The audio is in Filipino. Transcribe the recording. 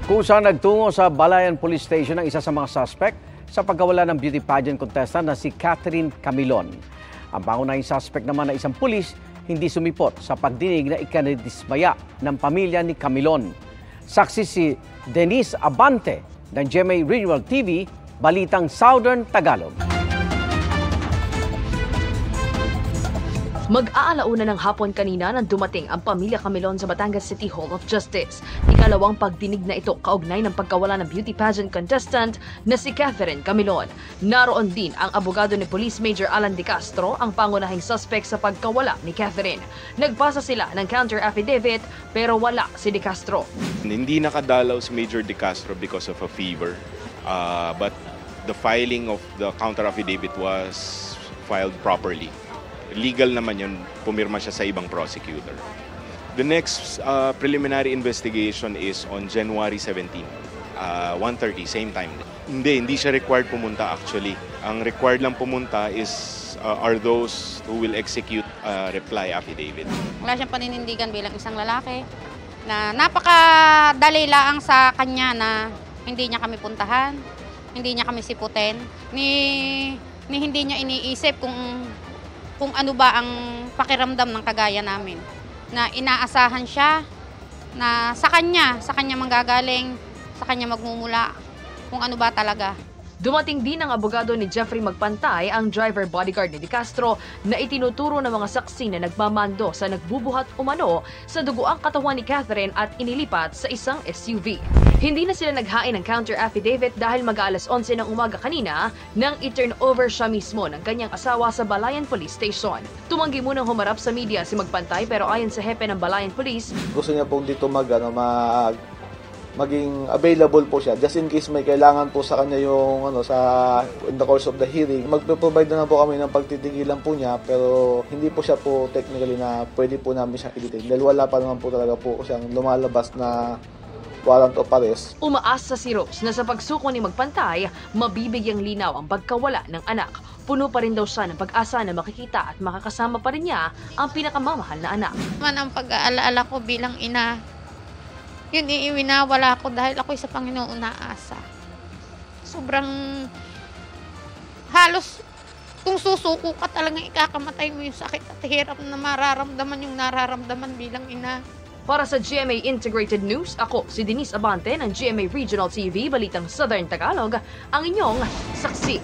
Kusa nagtungo sa Balayan Police Station ang isa sa mga suspect sa pagkawala ng beauty pageant contestant na si Catherine Camilon. Ang pangunahing suspect naman na isang pulis hindi sumipot sa pagdinig na ikinadismaya ng pamilya ni Camilon. Saksi si Denise Abante ng GMA Regional TV, Balitang Southern Tagalog. Mag-aalauna ng hapon kanina nang dumating ang pamilya Camilon sa Batangas City Hall of Justice. Ikalawang pagdinig na ito kaugnay ng pagkawala ng beauty pageant contestant na si Catherine Camilon. Naroon din ang abogado ni Police Major Alan De Castro, ang pangunahing suspect sa pagkawala ni Catherine. Nagpasa sila ng counter affidavit pero wala si De Castro. Hindi nakadalaw si Major De Castro because of a fever. But the filing of the counter affidavit was filed properly. Legal naman yun, pumirma siya sa ibang prosecutor. The next preliminary investigation is on January 17, 1:30, same time. Hindi siya required pumunta actually. Ang required lang pumunta are those who will execute reply affidavit. Wala siyang paninindigan bilang isang lalaki na napakadali lang sa kanya na hindi niya kami puntahan, hindi niya kami siputin, ni hindi niya iniisip kung ano ba ang pakiramdam ng kagaya namin. Na inaasahan siya na sa kanya manggagaling, sa kanya magmumula kung ano ba talaga. Dumating din ang abogado ni Jeffrey Magpantay, ang driver bodyguard ni De Castro, na itinuturo ng mga saksi na nagmamando sa nagbubuhat umano sa duguang katawan ni Catherine at inilipat sa isang SUV. Hindi na sila naghain ng counter affidavit dahil mag-aalas 11 ng umaga kanina nang i-turn over siya mismo ng kanyang asawa sa Balayan Police Station. Tumanggi munang humarap sa media si Magpantay pero ayon sa hepe ng Balayan Police, gusto niya pong dito maging available po siya just in case may kailangan po sa kanya yung in the course of the hearing. Magpo-provide na po kami ng pagtitigilan po niya pero hindi po siya po technically na pwede po namin siyang i-detain dahil wala pa naman po talaga po siyang lumalabas na warrant of arrest. Umaasa si Rose na sa pagsuko ni Magpantay, mabibigyang linaw ang pagkawala ng anak. Puno pa rin daw siya ng pag-asa na makikita at makakasama pa rin niya ang pinakamamahal na anak. Man ang pag-aalaala ko bilang ina, yun iiwinawala ko dahil ako'y sa Panginoon naasa. Sobrang halos kung susuko ka talagang ikakamatay mo yung sakit at hirap na mararamdaman yung nararamdaman bilang ina. Para sa GMA Integrated News, ako si Denise Abante ng GMA Regional TV, Balitang Southern Tagalog, ang inyong saksi.